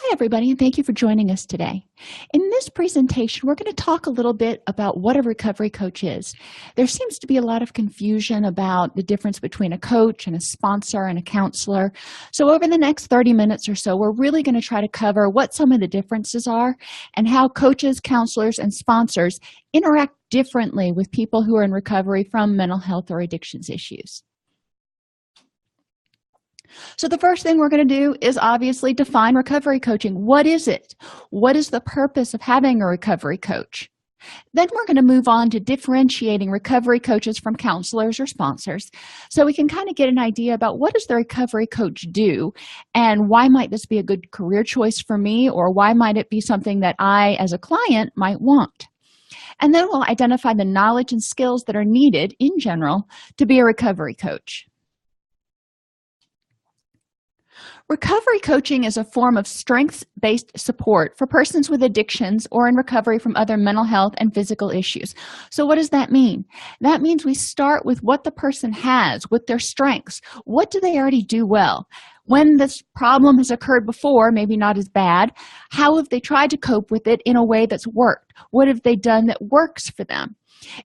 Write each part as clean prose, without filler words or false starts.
Hi, everybody, and thank you for joining us today. In this presentation, we're going to talk a little bit about what a recovery coach is. There seems to be a lot of confusion about the difference between a coach and a sponsor and a counselor. So over the next 30 minutes or so, we're really going to try to cover what some of the differences are and how coaches, counselors, and sponsors interact differently with people who are in recovery from mental health or addictions issues. So the first thing we're going to do is obviously define recovery coaching. What is it? What is the purpose of having a recovery coach? Then we're going to move on to differentiating recovery coaches from counselors or sponsors so we can kind of get an idea about what does the recovery coach do and why might this be a good career choice for me, or why might it be something that I as a client might want. And then we'll identify the knowledge and skills that are needed in general to be a recovery coach. Recovery coaching is a form of strengths-based support for persons with addictions or in recovery from other mental health and physical issues. So what does that mean? That means we start with what the person has, with their strengths. What do they already do well? When this problem has occurred before, maybe not as bad, how have they tried to cope with it in a way that's worked? What have they done that works for them?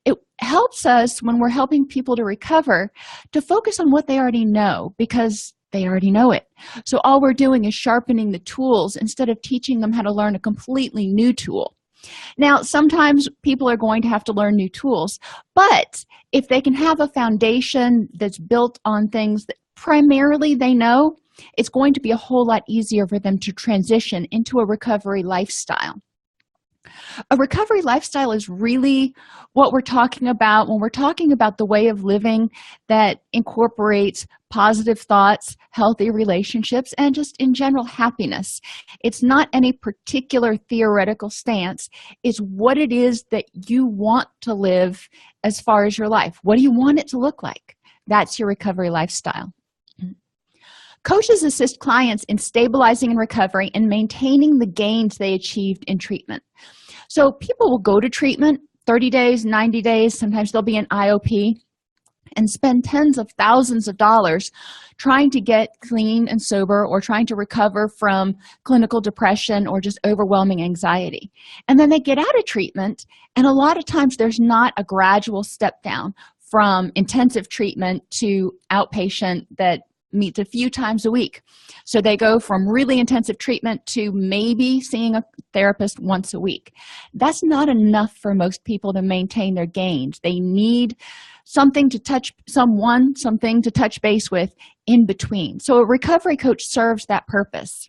It helps us, when we're helping people to recover, to focus on what they already know, because they already know it. So all we're doing is sharpening the tools instead of teaching them how to learn a completely new tool. Now, sometimes people are going to have to learn new tools, but if they can have a foundation that's built on things that primarily they know, it's going to be a whole lot easier for them to transition into a recovery lifestyle. A recovery lifestyle is really what we're talking about when we're talking about the way of living that incorporates positive thoughts, healthy relationships, and just in general happiness. It's not any particular theoretical stance. It's what it is that you want to live as far as your life. What do you want it to look like? That's your recovery lifestyle. Coaches assist clients in stabilizing in recovery and maintaining the gains they achieved in treatment. So people will go to treatment 30 days, 90 days, sometimes they'll be an IOP, and spend tens of thousands of dollars trying to get clean and sober, or trying to recover from clinical depression or just overwhelming anxiety. And then they get out of treatment, and a lot of times there's not a gradual step down from intensive treatment to outpatient that meets a few times a week. So they go from really intensive treatment to maybe seeing a therapist once a week. That's not enough for most people to maintain their gains. They need something to touch base with in between. So a recovery coach serves that purpose.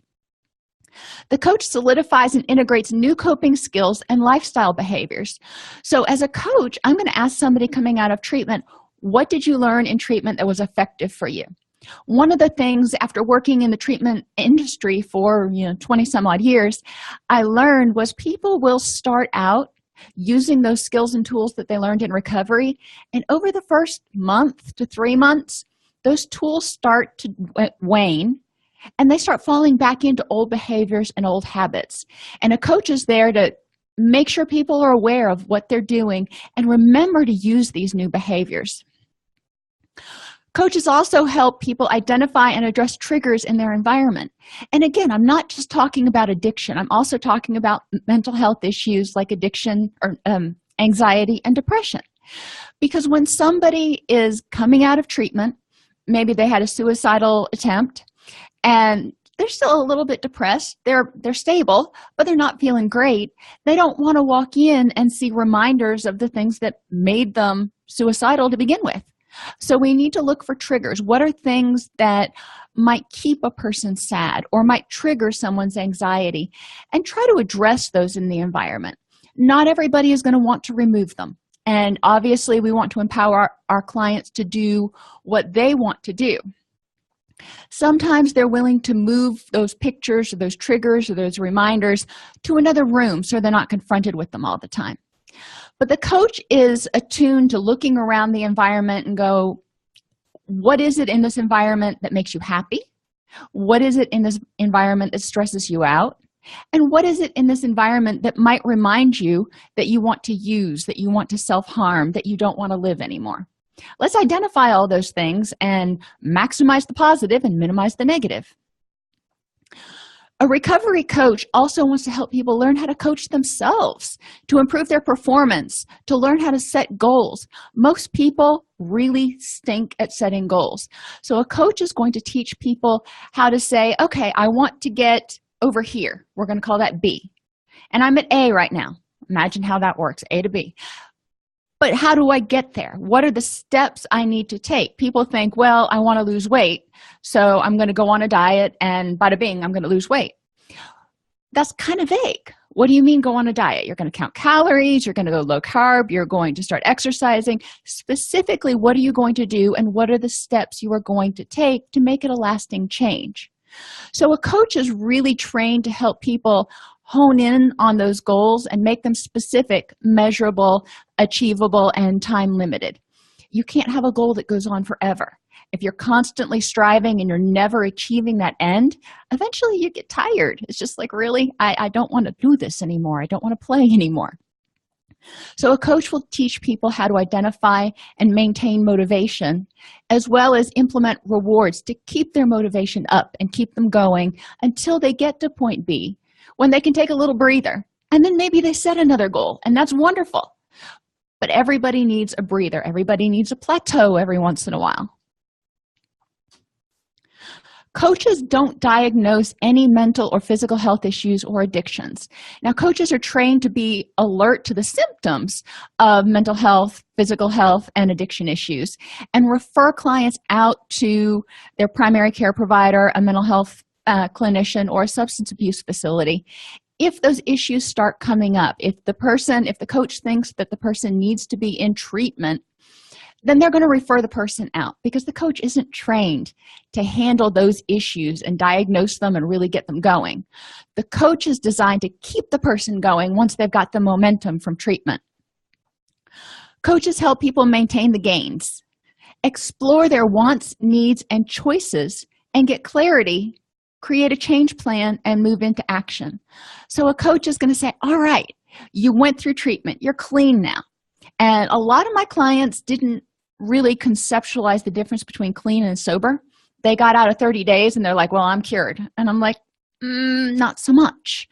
The coach solidifies and integrates new coping skills and lifestyle behaviors. So as a coach, I'm going to ask somebody coming out of treatment, what did you learn in treatment that was effective for you? One of the things, after working in the treatment industry for 20 some odd years, I learned was people will start out using those skills and tools that they learned in recovery, and over the first month to 3 months, those tools start to wane, and they start falling back into old behaviors and old habits. And a coach is there to make sure people are aware of what they're doing and remember to use these new behaviors. Coaches also help people identify and address triggers in their environment. And again, I'm not just talking about addiction. I'm also talking about mental health issues like addiction or anxiety and depression. Because when somebody is coming out of treatment, maybe they had a suicidal attempt and they're still a little bit depressed, they're stable, but they're not feeling great. They don't want to walk in and see reminders of the things that made them suicidal to begin with. So we need to look for triggers. What are things that might keep a person sad or might trigger someone's anxiety, and try to address those in the environment. Not everybody is going to want to remove them. And obviously we want to empower our clients to do what they want to do. Sometimes they're willing to move those pictures or those triggers or those reminders to another room so they're not confronted with them all the time. But the coach is attuned to looking around the environment and go, what is it in this environment that makes you happy? What is it in this environment that stresses you out? And what is it in this environment that might remind you that you want to use, that you want to self-harm, that you don't want to live anymore? Let's identify all those things and maximize the positive and minimize the negative. A recovery coach also wants to help people learn how to coach themselves, to improve their performance, to learn how to set goals. Most people really stink at setting goals. So a coach is going to teach people how to say, okay, I want to get over here. We're going to call that B. And I'm at A right now. Imagine how that works, A to B. But how do I get there? What are the steps I need to take? People think, well, I want to lose weight, so I'm going to go on a diet, and bada bing, I'm going to lose weight. That's kind of vague. What do you mean go on a diet? You're going to count calories, you're going to go low carb, you're going to start exercising. Specifically, what are you going to do, and what are the steps you are going to take to make it a lasting change? So a coach is really trained to help people hone in on those goals and make them specific, measurable, achievable, and time limited. You can't have a goal that goes on forever. If you're constantly striving and you're never achieving that end, eventually you get tired. It's just like, really, I don't want to do this anymore. I don't want to play anymore. So a coach will teach people how to identify and maintain motivation, as well as implement rewards to keep their motivation up and keep them going until they get to point B, when they can take a little breather, and then maybe they set another goal, and that's wonderful. But everybody needs a breather. Everybody needs a plateau every once in a while. Coaches don't diagnose any mental or physical health issues or addictions. Now, coaches are trained to be alert to the symptoms of mental health, physical health, and addiction issues, and refer clients out to their primary care provider, a mental health clinician, or a substance abuse facility if those issues start coming up. If the coach thinks that the person needs to be in treatment, then they're going to refer the person out, because the coach isn't trained to handle those issues and diagnose them and really get them going. The coach is designed to keep the person going once they've got the momentum from treatment. Coaches help people maintain the gains, explore their wants, needs, and choices, and get clarity, create a change plan, and move into action. So a coach is going to say, all right, you went through treatment, you're clean now. And a lot of my clients didn't really conceptualize the difference between clean and sober. They got out of 30 days and they're like, well, I'm cured. And I'm like, not so much.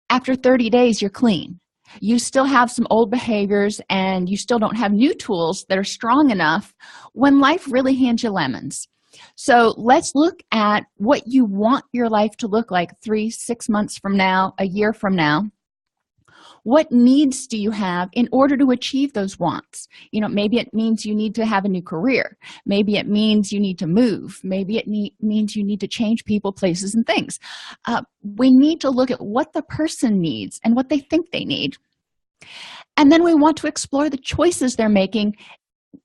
After 30 days, you're clean. You still have some old behaviors and you still don't have new tools that are strong enough when life really hands you lemons. So let's look at what you want your life to look like 3, 6 months from now, a year from now. What needs do you have in order to achieve those wants? Maybe it means you need to have a new career. Maybe it means you need to move. Maybe it means you need to change people, places, and things. We need to look at what the person needs and what they think they need. And then we want to explore the choices they're making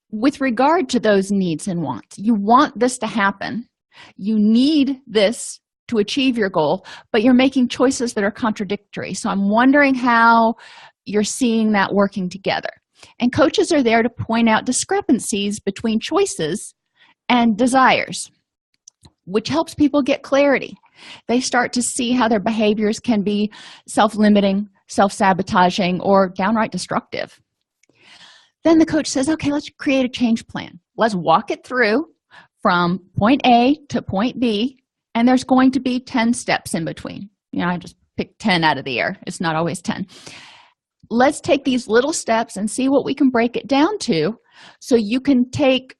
with regard to those needs and wants. You want this to happen. You need this to achieve your goal, but you're making choices that are contradictory. So I'm wondering how you're seeing that working together. And coaches are there to point out discrepancies between choices and desires, which helps people get clarity. They start to see how their behaviors can be self-limiting, self-sabotaging, or downright destructive. Then the coach says, okay, let's create a change plan. Let's walk it through from point A to point B, and there's going to be 10 steps in between. I just picked 10 out of the air. It's not always 10. Let's take these little steps and see what we can break it down to, so you can take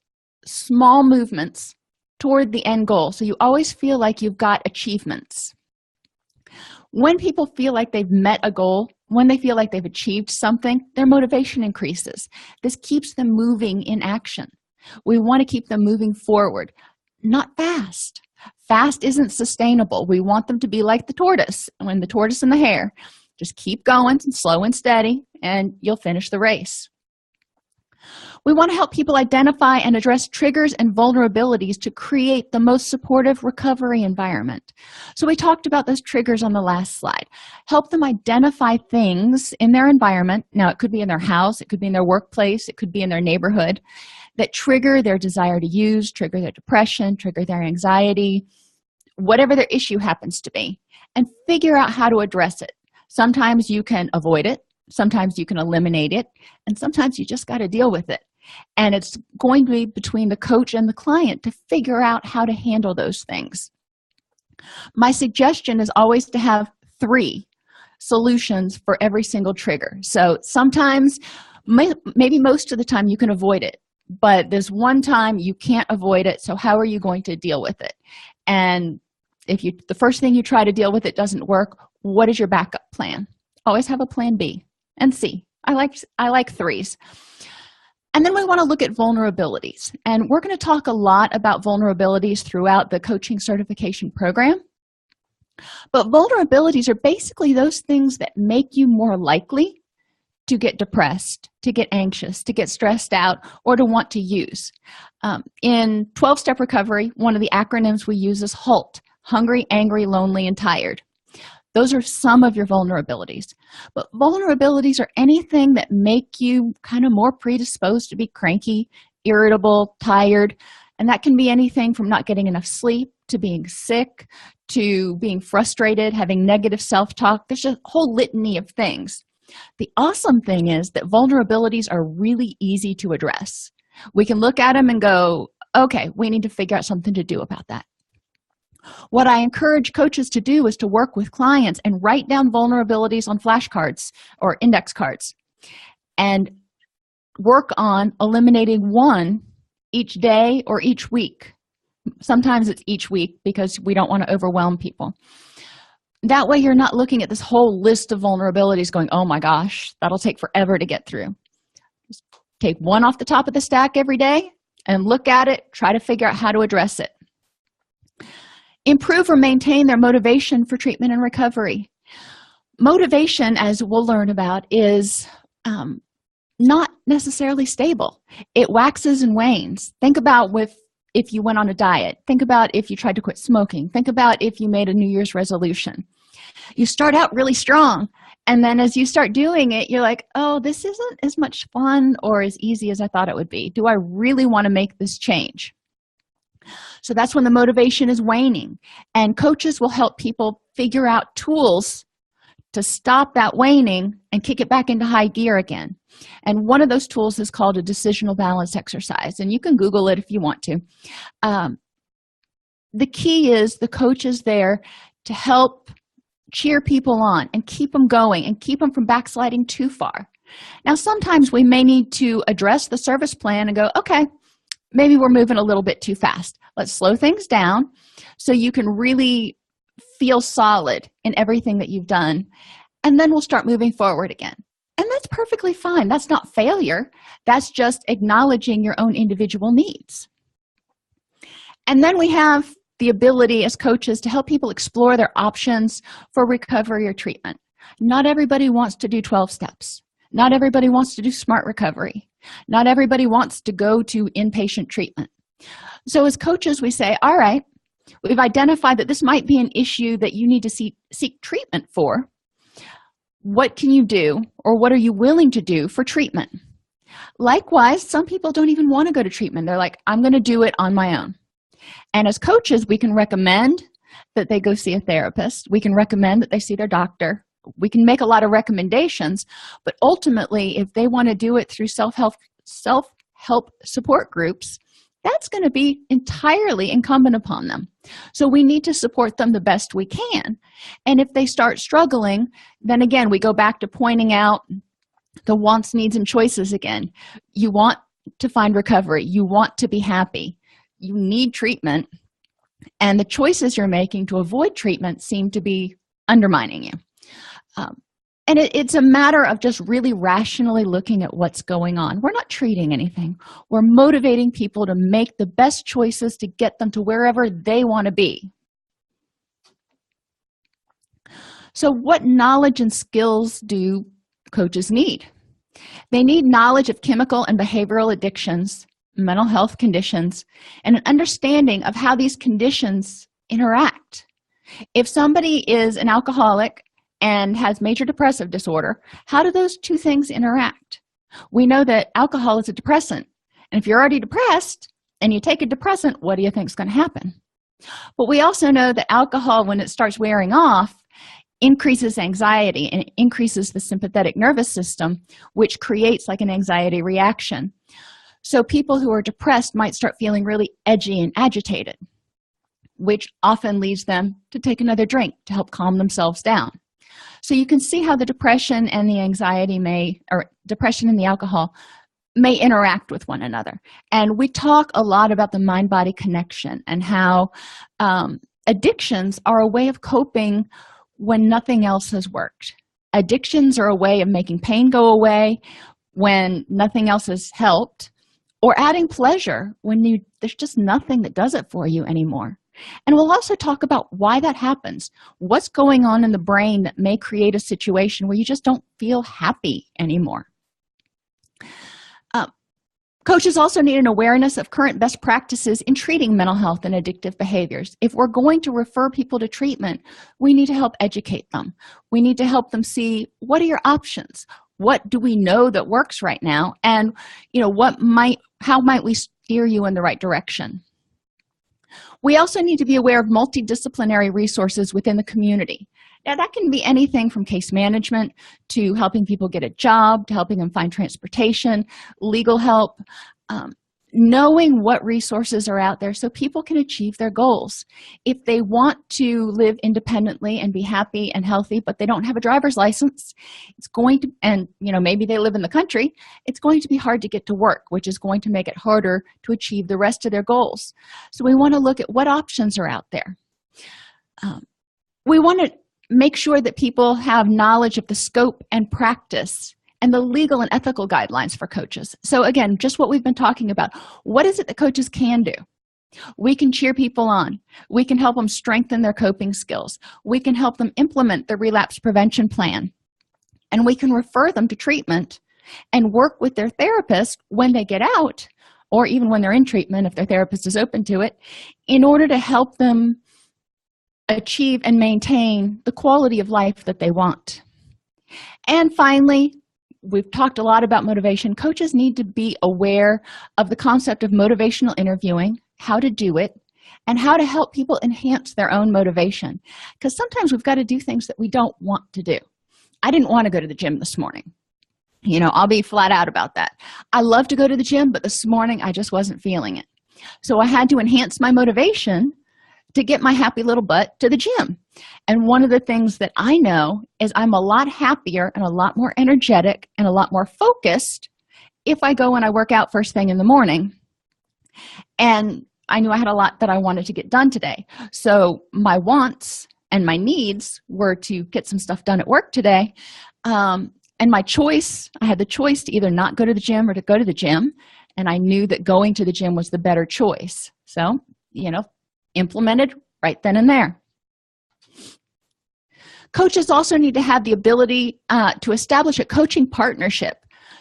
small movements toward the end goal, so you always feel like you've got achievements. When people feel like they've met a goal, when they feel like they've achieved something, their motivation increases. This keeps them moving in action. We want to keep them moving forward, not fast. Fast isn't sustainable. We want them to be like the tortoise, and the tortoise and the hare. Just keep going, slow and steady, and you'll finish the race. We want to help people identify and address triggers and vulnerabilities to create the most supportive recovery environment. So we talked about those triggers on the last slide. Help them identify things in their environment. Now, it could be in their house, it could be in their workplace, it could be in their neighborhood, that trigger their desire to use, trigger their depression, trigger their anxiety, whatever their issue happens to be, and figure out how to address it. Sometimes you can avoid it, sometimes you can eliminate it, and sometimes you just got to deal with it. And it's going to be between the coach and the client to figure out how to handle those things. My suggestion is always to have 3 solutions for every single trigger. So sometimes, maybe most of the time, you can avoid it, but there's one time you can't avoid it. So how are you going to deal with it? And if the first thing you try to deal with it doesn't work, what is your backup plan? Always have a plan B and C. I like 3s. And then we want to look at vulnerabilities, and we're going to talk a lot about vulnerabilities throughout the coaching certification program. But vulnerabilities are basically those things that make you more likely to get depressed, to get anxious, to get stressed out, or to want to use. In 12-step recovery, one of the acronyms we use is HALT: hungry, angry, lonely, and tired. Those are some of your vulnerabilities. But vulnerabilities are anything that make you kind of more predisposed to be cranky, irritable, tired. And that can be anything from not getting enough sleep, to being sick, to being frustrated, having negative self-talk. There's a whole litany of things. The awesome thing is that vulnerabilities are really easy to address. We can look at them and go, okay, we need to figure out something to do about that. What I encourage coaches to do is to work with clients and write down vulnerabilities on flashcards or index cards and work on eliminating one each day or each week. Sometimes it's each week because we don't want to overwhelm people. That way you're not looking at this whole list of vulnerabilities going, oh my gosh, that'll take forever to get through. Just take one off the top of the stack every day and look at it, try to figure out how to address it. Improve or maintain their motivation for treatment and recovery. Motivation, as we'll learn about, is not necessarily stable. It waxes and wanes. Think about if you went on a diet. Think about if you tried to quit smoking. Think about if you made a New Year's resolution. You start out really strong, and then as you start doing it, you're like, oh, this isn't as much fun or as easy as I thought it would be. Do I really want to make this change? So that's when the motivation is waning, and coaches will help people figure out tools to stop that waning and kick it back into high gear again. And one of those tools is called a decisional balance exercise, and you can Google it if you want to. The key is the coach is there to help cheer people on and keep them going and keep them from backsliding too far. Now, sometimes we may need to address the service plan and go, okay, maybe we're moving a little bit too fast. Let's slow things down so you can really feel solid in everything that you've done, and then we'll start moving forward again. And that's perfectly fine. That's not failure. That's just acknowledging your own individual needs. And then we have the ability as coaches to help people explore their options for recovery or treatment. Not everybody wants to do 12 steps. Not everybody wants to do smart recovery. Not everybody wants to go to inpatient treatment. So as coaches, we say, all right, we've identified that this might be an issue that you need to seek treatment for. What can you do, or what are you willing to do for treatment? Likewise, some people don't even want to go to treatment. They're like, I'm going to do it on my own. And as coaches, we can recommend that they go see a therapist. We can recommend that they see their doctor. We can make a lot of recommendations, but ultimately, if they want to do it through self-help support groups, that's going to be entirely incumbent upon them. So we need to support them the best we can. And if they start struggling, then again, we go back to pointing out the wants, needs, and choices again. You want to find recovery. You want to be happy. You need treatment. And the choices you're making to avoid treatment seem to be undermining you. And it's a matter of just really rationally looking at what's going on. We're not treating anything. We're motivating people to make the best choices to get them to wherever they want to be. So what knowledge and skills do coaches need? They need knowledge of chemical and behavioral addictions, mental health conditions, and an understanding of how these conditions interact. If somebody is an alcoholic and has major depressive disorder, how do those two things interact? We know that alcohol is a depressant, and if you're already depressed and you take a depressant, what do you think is going to happen? But we also know that alcohol, when it starts wearing off, increases anxiety and increases the sympathetic nervous system, which creates like an anxiety reaction. So people who are depressed might start feeling really edgy and agitated. which often leads them to take another drink to help calm themselves down. So you can see how the depression and the anxiety depression and the alcohol may interact with one another. And we talk a lot about the mind-body connection and how addictions are a way of coping when nothing else has worked. Addictions are a way of making pain go away when nothing else has helped, or adding pleasure when there's just nothing that does it for you anymore. And we'll also talk about why that happens. What's going on in the brain that may create a situation where you just don't feel happy anymore. Coaches also need an awareness of current best practices in treating mental health and addictive behaviors. If we're going to refer people to treatment, we need to help educate them. We need to help them see, what are your options? What do we know that works right now? And how might we steer you in the right direction? We also need to be aware of multidisciplinary resources within the community. Now, that can be anything from case management to helping people get a job, to helping them find transportation, legal help, knowing what resources are out there so people can achieve their goals. If they want to live independently and be happy and healthy, but they don't have a driver's license, maybe they live in the country, it's going to be hard to get to work, which is going to make it harder to achieve the rest of their goals. So we want to look at what options are out there. We want to make sure that people have knowledge of the scope and practice and the legal and ethical guidelines for coaches. So again, just what we've been talking about. What is it that coaches can do? We can cheer people on. We can help them strengthen their coping skills. We can help them implement the relapse prevention plan. And we can refer them to treatment and work with their therapist when they get out, or even when they're in treatment, if their therapist is open to it, in order to help them achieve and maintain the quality of life that they want. And finally, we've talked a lot about motivation. Coaches need to be aware of the concept of motivational interviewing, how to do it, and how to help people enhance their own motivation. Because sometimes we've got to do things that we don't want to do. I didn't want to go to the gym this morning. I'll be flat out about that. I love to go to the gym, but this morning I just wasn't feeling it. So I had to enhance my motivation to get my happy little butt to the gym. And one of the things that I know is I'm a lot happier and a lot more energetic and a lot more focused if I go and I work out first thing in the morning. And I knew I had a lot that I wanted to get done today. So my wants and my needs were to get some stuff done at work today. And my choice, I had the choice to either not go to the gym or to go to the gym. And I knew that going to the gym was the better choice. So, implemented right then and there. Coaches also need to have the ability to establish a coaching partnership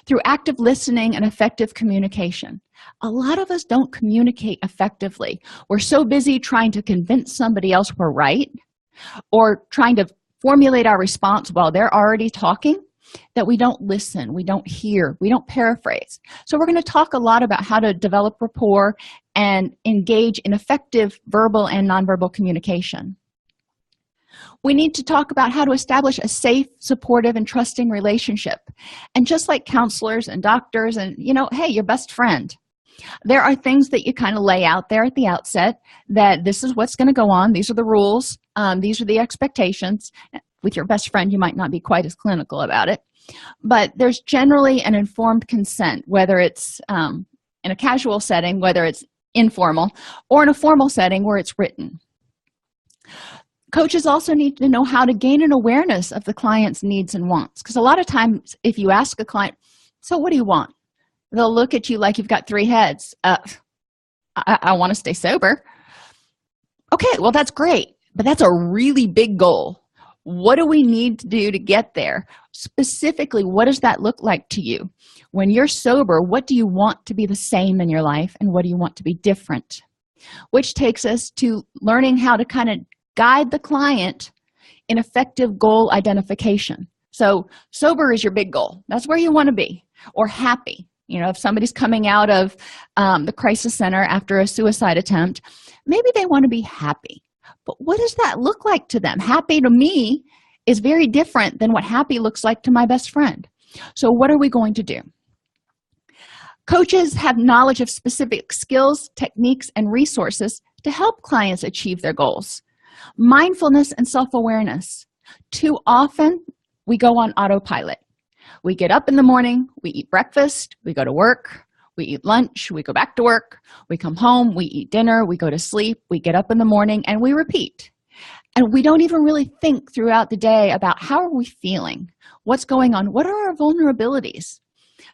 through active listening and effective communication. A lot of us don't communicate effectively. We're so busy trying to convince somebody else we're right, or trying to formulate our response while they're already talking, that we don't listen, we don't hear, we don't paraphrase. So we're going to talk a lot about how to develop rapport and engage in effective verbal and nonverbal communication. We need to talk about how to establish a safe, supportive, and trusting relationship. And just like counselors and doctors and, hey, your best friend, there are things that you kind of lay out there at the outset that this is what's going to go on. These are the rules. These are the expectations. With your best friend, you might not be quite as clinical about it. But there's generally an informed consent, whether it's in a casual setting, whether it's informal, or in a formal setting where it's written. Coaches also need to know how to gain an awareness of the client's needs and wants. Because a lot of times, if you ask a client, so what do you want? They'll look at you like you've got three heads. I want to stay sober. Okay, well, that's great, but that's a really big goal. What do we need to do to get there? Specifically, what does that look like to you? When you're sober, what do you want to be the same in your life, and what do you want to be different? Which takes us to learning how to kind of guide the client in effective goal identification. So sober is your big goal. That's where you want to be. Or happy. If somebody's coming out of the crisis center after a suicide attempt, maybe they want to be happy. But what does that look like to them? Happy to me is very different than what happy looks like to my best friend. So what are we going to do? Coaches have knowledge of specific skills, techniques, and resources to help clients achieve their goals. Mindfulness and self-awareness. Too often, we go on autopilot. We get up in the morning, we eat breakfast, we go to work, we eat lunch, we go back to work, we come home, we eat dinner, we go to sleep, we get up in the morning, and we repeat. And we don't even really think throughout the day about how are we feeling, what's going on, what are our vulnerabilities.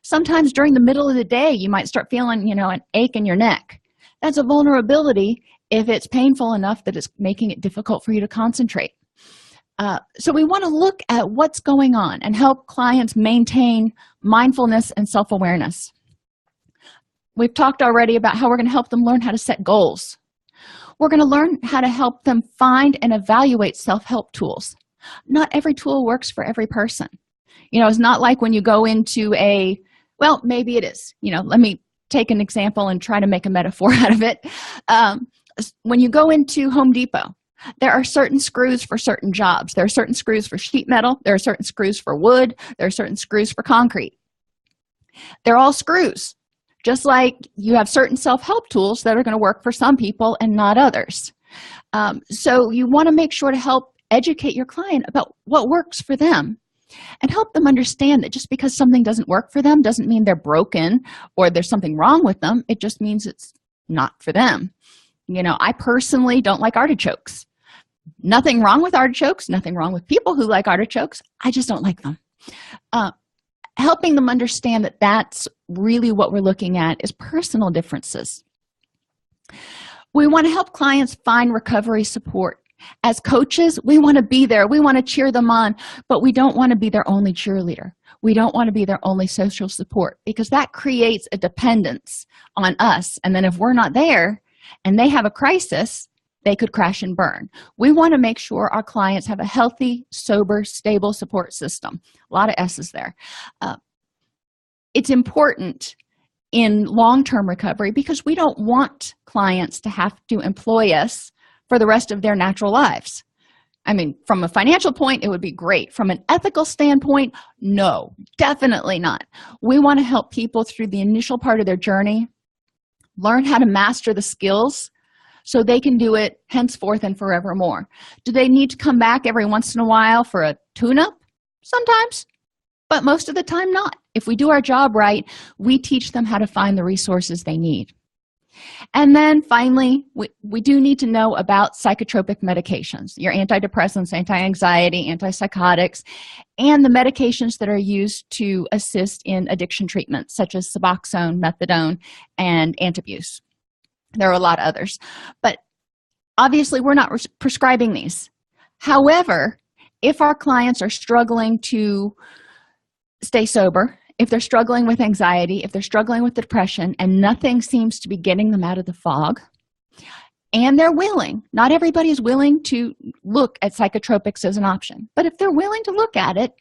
Sometimes during the middle of the day, you might start feeling, an ache in your neck. That's a vulnerability if it's painful enough that it's making it difficult for you to concentrate. So we want to look at what's going on and help clients maintain mindfulness and self-awareness. We've talked already about how we're going to help them learn how to set goals. We're going to learn how to help them find and evaluate self-help tools. Not every tool works for every person. It's not like when you go into maybe it is. Let me take an example and try to make a metaphor out of it. When you go into Home Depot, there are certain screws for certain jobs. There are certain screws for sheet metal. There are certain screws for wood. There are certain screws for concrete. They're all screws. Just like you have certain self-help tools that are going to work for some people and not others. So you want to make sure to help educate your client about what works for them and help them understand that just because something doesn't work for them doesn't mean they're broken or there's something wrong with them. It just means it's not for them. I personally don't like artichokes. Nothing wrong with artichokes, nothing wrong with people who like artichokes. I just don't like them. Helping them understand that that's really what we're looking at is personal differences. We want to help clients find recovery support. As coaches, we want to be there. We want to cheer them on, but we don't want to be their only cheerleader. We don't want to be their only social support because that creates a dependence on us. And then if we're not there and they have a crisis, they could crash and burn. We want to make sure our clients have a healthy, sober, stable support system. A lot of S's there. It's important in long-term recovery because we don't want clients to have to employ us for the rest of their natural lives. From a financial point, it would be great. From an ethical standpoint, no, definitely not. We want to help people through the initial part of their journey learn how to master the skills so they can do it henceforth and forevermore. Do they need to come back every once in a while for a tune-up? Sometimes, but most of the time not. If we do our job right, we teach them how to find the resources they need. And then finally, we do need to know about psychotropic medications, your antidepressants, anti-anxiety, antipsychotics, and the medications that are used to assist in addiction treatment, such as Suboxone, methadone, and antabuse. There are a lot of others, but obviously we're not prescribing these. However, if our clients are struggling to stay sober, if they're struggling with anxiety, if they're struggling with depression, and nothing seems to be getting them out of the fog, and they're willing, not everybody is willing to look at psychotropics as an option, but if they're willing to look at it,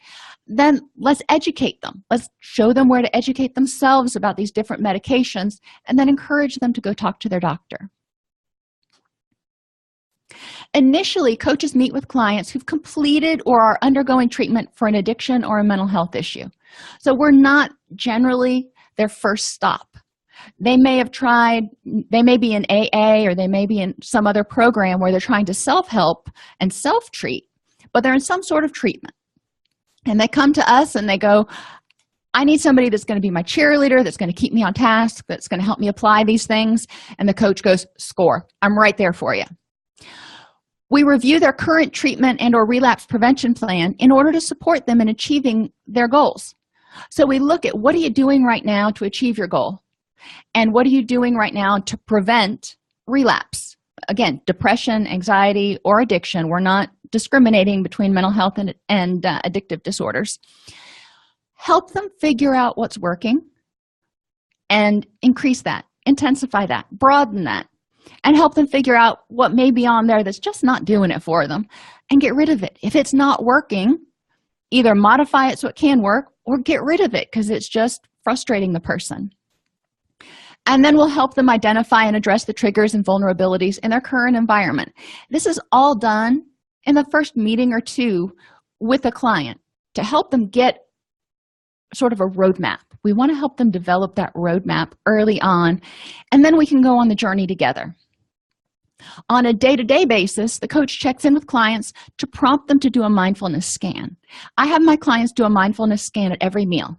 then let's educate them. Let's show them where to educate themselves about these different medications and then encourage them to go talk to their doctor. Initially, coaches meet with clients who've completed or are undergoing treatment for an addiction or a mental health issue. So we're not generally their first stop. They may have tried, they may be in AA or they may be in some other program where they're trying to self-help and self-treat, but they're in some sort of treatment. And they come to us and they go, I need somebody that's going to be my cheerleader, that's going to keep me on task, that's going to help me apply these things. And the coach goes, score, I'm right there for you. We review their current treatment and or relapse prevention plan in order to support them in achieving their goals. So we look at what are you doing right now to achieve your goal? And what are you doing right now to prevent relapse? Again, depression, anxiety, or addiction. We're not discriminating between mental health and addictive disorders. Help them figure out what's working and increase that, intensify that, broaden that, and help them figure out what may be on there that's just not doing it for them and get rid of it. If it's not working, either modify it so it can work or get rid of it because it's just frustrating the person. And then we'll help them identify and address the triggers and vulnerabilities in their current environment. This is all done in the first meeting or two with a client to help them get sort of a roadmap. We want to help them develop that roadmap early on, and then we can go on the journey together. On a day-to-day basis, the coach checks in with clients to prompt them to do a mindfulness scan. I have my clients do a mindfulness scan at every meal.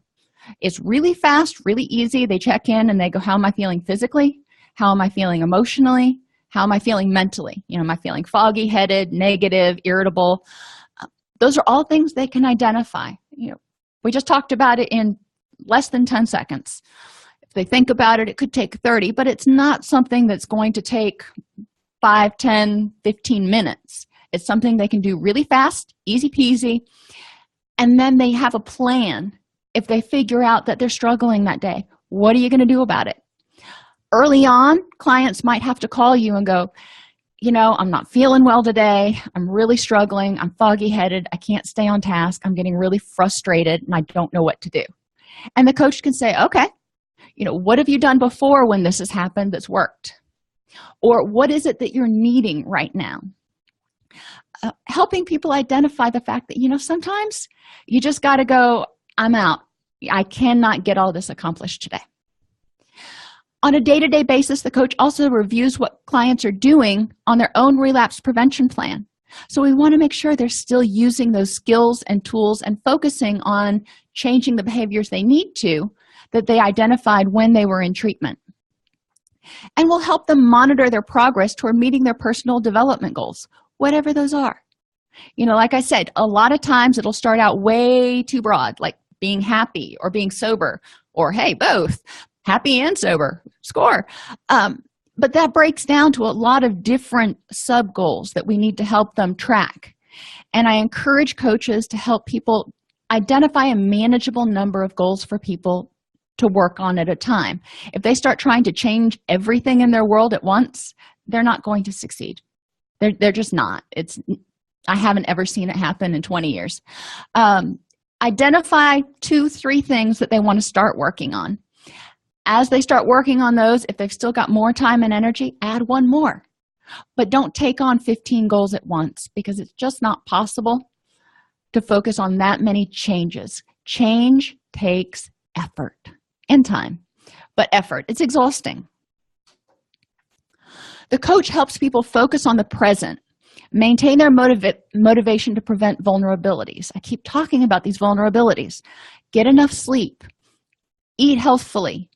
It's really fast, really easy. They check in and they go, how am I feeling physically? How am I feeling emotionally? How am I feeling mentally? Am I feeling foggy-headed, negative, irritable? Those are all things they can identify. We just talked about it in less than 10 seconds. If they think about it, it could take 30, but it's not something that's going to take 5, 10, 15 minutes. It's something they can do really fast, easy peasy, and then they have a plan. If they figure out that they're struggling that day, what are you going to do about it? Early on, clients might have to call you and go, I'm not feeling well today. I'm really struggling. I'm foggy-headed. I can't stay on task. I'm getting really frustrated, and I don't know what to do. And the coach can say, okay, what have you done before when this has happened that's worked? Or what is it that you're needing right now? Helping people identify the fact that, sometimes you just got to go, I'm out. I cannot get all this accomplished today. On a day-to-day basis, the coach also reviews what clients are doing on their own relapse prevention plan. So we want to make sure they're still using those skills and tools and focusing on changing the behaviors they need to, that they identified when they were in treatment. And we'll help them monitor their progress toward meeting their personal development goals, whatever those are. Like I said, a lot of times it'll start out way too broad, like being happy or being sober, or hey, both, happy and sober, score. But that breaks down to a lot of different sub-goals that we need to help them track. And I encourage coaches to help people identify a manageable number of goals for people to work on at a time. If they start trying to change everything in their world at once, they're not going to succeed. They're just not. I haven't ever seen it happen in 20 years. Identify 2, 3 things that they want to start working on. As they start working on those, if they've still got more time and energy, add 1 more. But don't take on 15 goals at once, because it's just not possible to focus on that many changes. Change takes effort and time, but effort. It's exhausting. The coach helps people focus on the present, maintain their motivation to prevent vulnerabilities. I keep talking about these vulnerabilities. Get enough sleep, eat healthfully,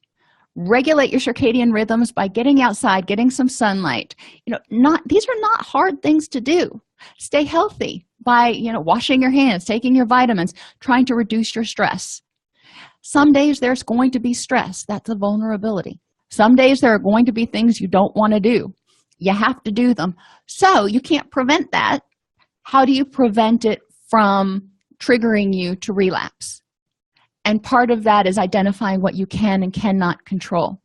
regulate your circadian rhythms by getting outside, getting some sunlight. These are not hard things to do. Stay healthy by, washing your hands, taking your vitamins, trying to reduce your stress. Some days there's going to be stress. That's a vulnerability. Some days there are going to be things you don't want to do. You have to do them. So you can't prevent that. How do you prevent it from triggering you to relapse? And part of that is identifying what you can and cannot control.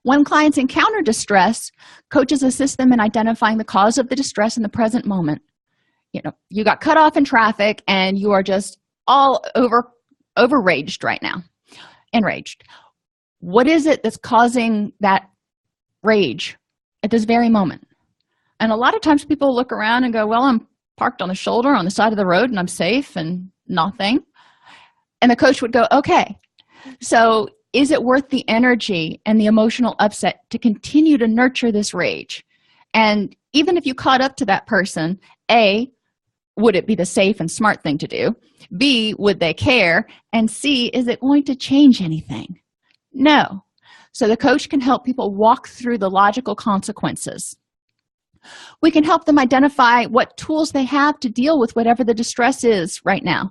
When clients encounter distress, coaches assist them in identifying the cause of the distress in the present moment. You got cut off in traffic and you are just all overraged right now, enraged. What is it that's causing that rage at this very moment? And a lot of times people look around and go, well, I'm parked on the shoulder on the side of the road and I'm safe and nothing. And the coach would go, okay, so is it worth the energy and the emotional upset to continue to nurture this rage? And even if you caught up to that person, A, would it be the safe and smart thing to do? B, would they care? And C, is it going to change anything? No. So the coach can help people walk through the logical consequences. We can help them identify what tools they have to deal with whatever the distress is right now.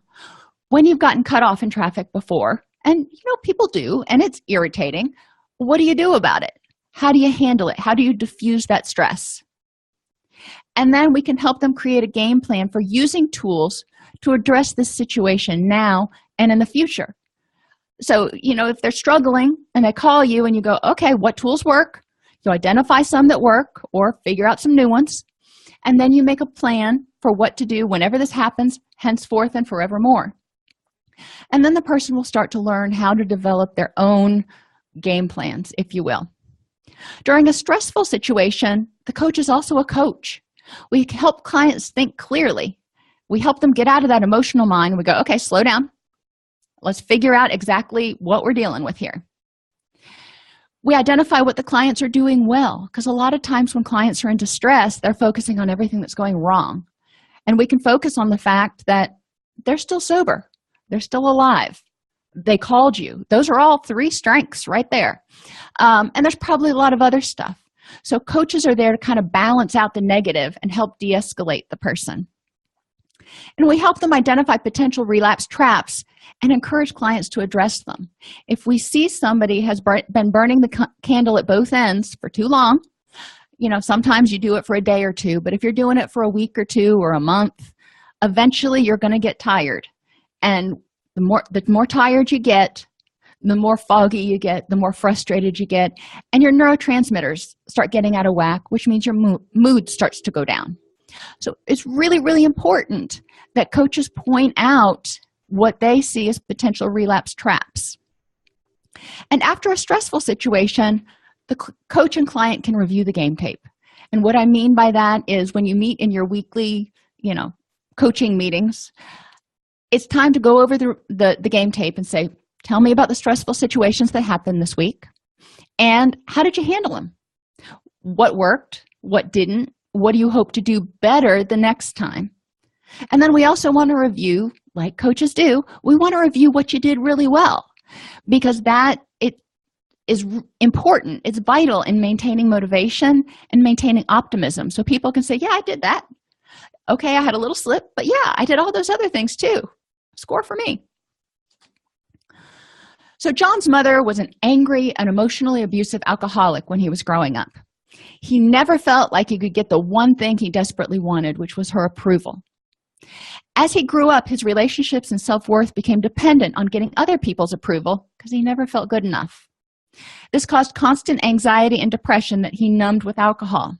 When you've gotten cut off in traffic before, and people do, and it's irritating, what do you do about it? How do you handle it? How do you diffuse that stress? And then we can help them create a game plan for using tools to address this situation now and in the future. So, if they're struggling and they call you and you go, okay, what tools work? You identify some that work or figure out some new ones. And then you make a plan for what to do whenever this happens, henceforth and forevermore. And then the person will start to learn how to develop their own game plans, if you will. During a stressful situation, the coach is also a coach. We help clients think clearly. We help them get out of that emotional mind. We go, okay, slow down. Let's figure out exactly what we're dealing with here. We identify what the clients are doing well, because a lot of times when clients are in distress, they're focusing on everything that's going wrong. And we can focus on the fact that they're still sober, they're still alive, they called you. Those are all 3 strengths right there. And there's probably a lot of other stuff. So coaches are there to kind of balance out the negative and help de-escalate the person. And we help them identify potential relapse traps and encourage clients to address them. If we see somebody has been burning the candle at both ends for too long, sometimes you do it for a day or 2, but if you're doing it for a week or 2 or a month, eventually you're going to get tired. And the more tired you get, the more foggy you get, the more frustrated you get, and your neurotransmitters start getting out of whack, which means your mood starts to go down. So it's really, really important that coaches point out what they see as potential relapse traps. And after a stressful situation, the coach and client can review the game tape. And what I mean by that is when you meet in your weekly, coaching meetings, it's time to go over the game tape and say, tell me about the stressful situations that happened this week, and how did you handle them? What worked? What didn't? What do you hope to do better the next time? And then we also want to review, like coaches do, we want to review what you did really well, because it is important. It's vital in maintaining motivation and maintaining optimism. So people can say, yeah, I did that. Okay, I had a little slip, but yeah, I did all those other things too. Score for me. So John's mother was an angry and emotionally abusive alcoholic when he was growing up. He never felt like he could get the one thing he desperately wanted, which was her approval. As he grew up, his relationships and self-worth became dependent on getting other people's approval because he never felt good enough. This caused constant anxiety and depression that he numbed with alcohol.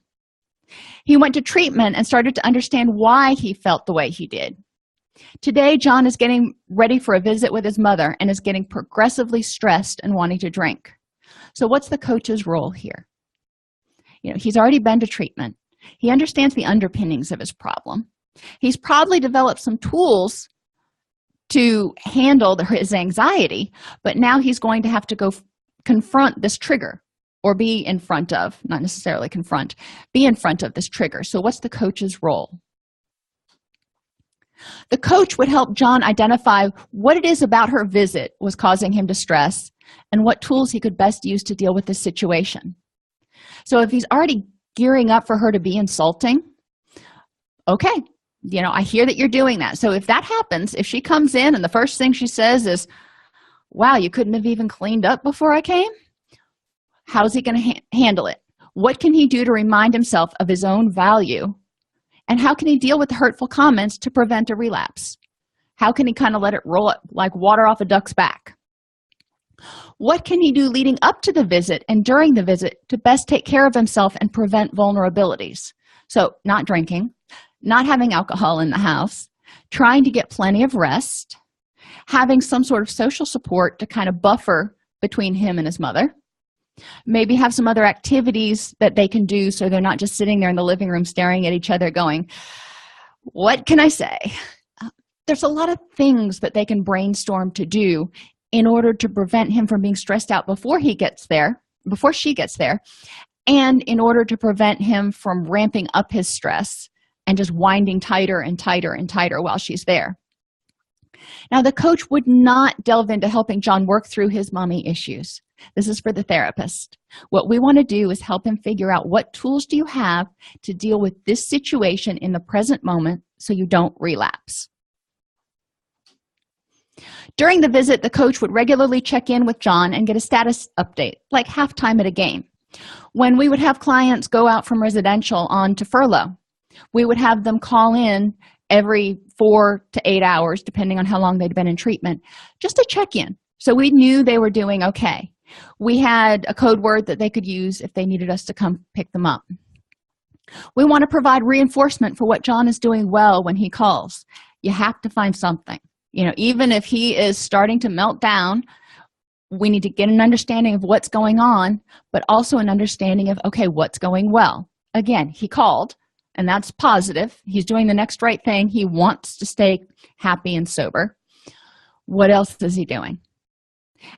He went to treatment and started to understand why he felt the way he did. Today, John is getting ready for a visit with his mother and is getting progressively stressed and wanting to drink. So what's the coach's role here? He's already been to treatment. He understands the underpinnings of his problem. He's probably developed some tools to handle his anxiety, but now he's going to have to go confront this trigger, or be in front of, not necessarily confront, be in front of this trigger. So what's the coach's role? The coach would help John identify what it is about her visit was causing him distress and what tools he could best use to deal with this situation. So if he's already gearing up for her to be insulting, okay, I hear that you're doing that. So if that happens, if she comes in and the first thing she says is, wow, you couldn't have even cleaned up before I came? How's he going to handle it? What can he do to remind himself of his own value? And how can he deal with the hurtful comments to prevent a relapse? How can he kind of let it roll like water off a duck's back? What can he do leading up to the visit and during the visit to best take care of himself and prevent vulnerabilities? So not drinking, not having alcohol in the house, trying to get plenty of rest, having some sort of social support to kind of buffer between him and his mother, maybe have some other activities that they can do so they're not just sitting there in the living room staring at each other going, what can I say? There's a lot of things that they can brainstorm to do in order to prevent him from being stressed out before she gets there, and in order to prevent him from ramping up his stress and just winding tighter and tighter and tighter while she's there. Now, the coach would not delve into helping John work through his mommy issues. This is for the therapist. What we want to do is help him figure out what tools do you have to deal with this situation in the present moment so you don't relapse. During the visit, the coach would regularly check in with John and get a status update, like halftime at a game. When we would have clients go out from residential on to furlough, we would have them call in every 4 to 8 hours, depending on how long they'd been in treatment, just to check in. So we knew they were doing okay. We had a code word that they could use if they needed us to come pick them up. We want to provide reinforcement for what John is doing well when he calls. You have to find something. Even if he is starting to melt down, we need to get an understanding of what's going on, but also an understanding of, okay, what's going well. Again, he called, and that's positive. He's doing the next right thing. He wants to stay happy and sober. What else is he doing?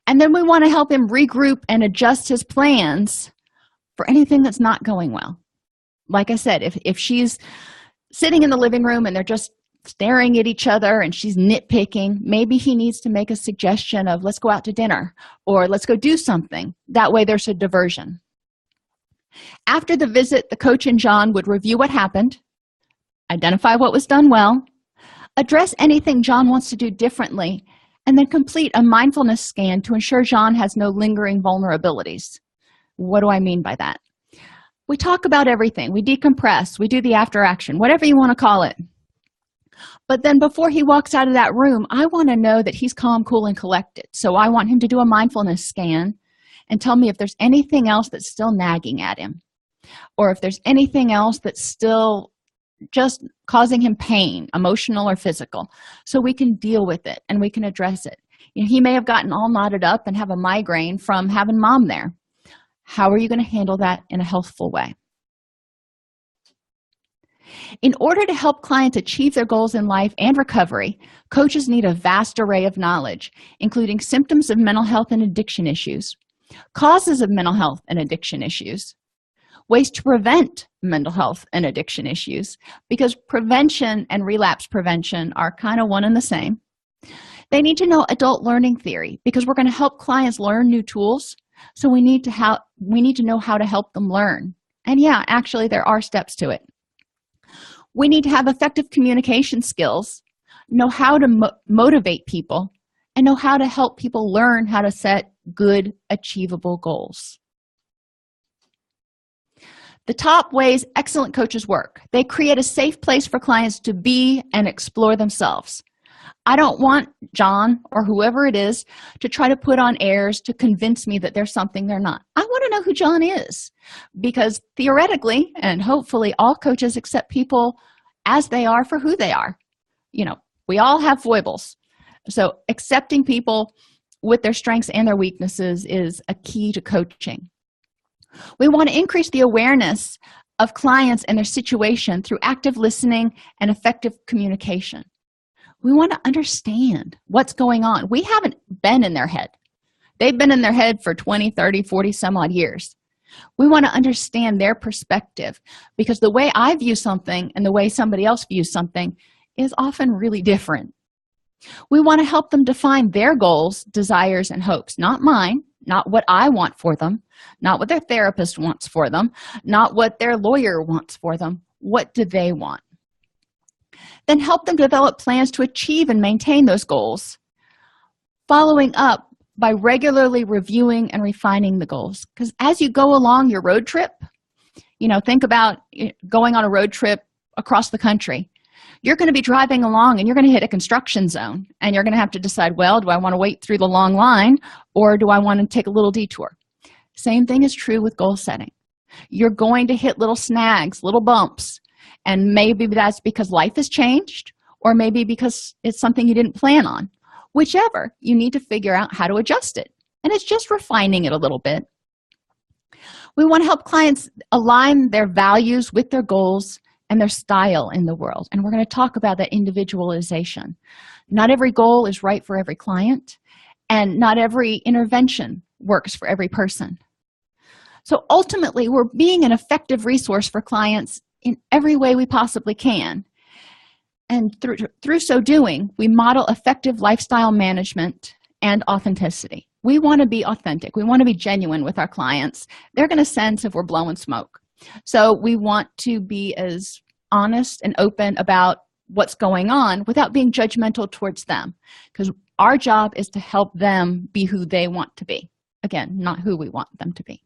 And then we want to help him regroup and adjust his plans for anything that's not going well. Like I said, if she's sitting in the living room and they're just staring at each other and she's nitpicking, maybe he needs to make a suggestion of, let's go out to dinner, or let's go do something. That way there's a diversion. After the visit, the coach and John would review what happened, identify what was done well, address anything John wants to do differently, and then complete a mindfulness scan to ensure John has no lingering vulnerabilities. What do I mean by that? We talk about everything. We decompress. We do the after action, whatever you want to call it. But then before he walks out of that room, I want to know that he's calm, cool, and collected. So I want him to do a mindfulness scan and tell me if there's anything else that's still nagging at him, or if there's anything else that's still just causing him pain, emotional or physical, so we can deal with it and we can address it. You know, he may have gotten all knotted up and have a migraine from having mom there. How are you going to handle that in a healthful way? In order to help clients achieve their goals in life and recovery, coaches need a vast array of knowledge, including symptoms of mental health and addiction issues, causes of mental health and addiction issues, ways to prevent mental health and addiction issues, because prevention and relapse prevention are kind of one and the same. They need to know adult learning theory, because we're going to help clients learn new tools, so we need to know how to help them learn. And yeah, actually there are steps to it. We need to have effective communication skills, know how to motivate people, and know how to help people learn how to set good, achievable goals. The top ways excellent coaches work: they create a safe place for clients to be and explore themselves. I don't want John or whoever it is to try to put on airs to convince me that there's something they're not. I want to know who John is, because theoretically and hopefully all coaches accept people as they are for who they are. You know, we all have foibles. So accepting people with their strengths and their weaknesses is a key to coaching. We want to increase the awareness of clients and their situation through active listening and effective communication. We want to understand what's going on. We haven't been in their head. They've been in their head for 20, 30, 40 some odd years. We want to understand their perspective, because the way I view something and the way somebody else views something is often really different. We want to help them define their goals, desires, and hopes, not mine, not what I want for them, not what their therapist wants for them, not what their lawyer wants for them. What do they want? Then help them develop plans to achieve and maintain those goals, following up by regularly reviewing and refining the goals. Because as you go along your road trip, you know, think about going on a road trip across the country. You're going to be driving along and you're going to hit a construction zone, and you're going to have to decide, well, do I want to wait through the long line, or do I want to take a little detour? Same thing is true with goal setting. You're going to hit little snags, little bumps, and maybe that's because life has changed, or maybe because it's something you didn't plan on. Whichever, you need to figure out how to adjust it, and it's just refining it a little bit. We want to help clients align their values with their goals and their style in the world, and we're going to talk about that individualization. Not every goal is right for every client, and not every intervention works for every person. So ultimately, we're being an effective resource for clients in every way we possibly can. And through so doing, we model effective lifestyle management and authenticity. We want to be authentic. We want to be genuine with our clients. They're going to sense if we're blowing smoke. So we want to be as honest and open about what's going on without being judgmental towards them, because our job is to help them be who they want to be. Again, not who we want them to be.